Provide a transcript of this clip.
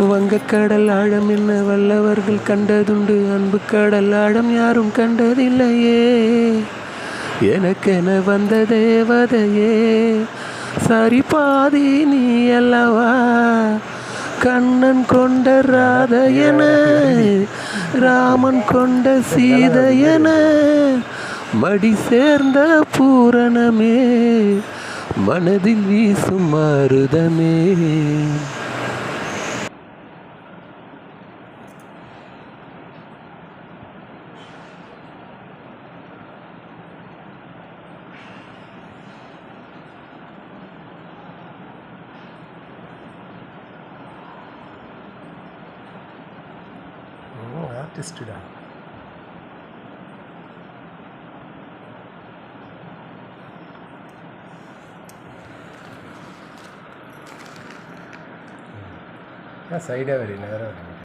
வங்கக்கடல் ஆழம் என்ன வல்லவர்கள் கண்டதுண்டு, அன்பு கடல் ஆழம் யாரும் கண்டதில்லையே. எனக்கென வந்த தேவதையே சரி பாதி நீ அல்லவா, கண்ணன் கொண்ட ராதையன ராமன் கொண்ட சீதையன, மடி சேர்ந்த பூரணமே மனதில் வீசும் மருதமே. ஆர்டிஸ்டா சைடாக வரி நேரம்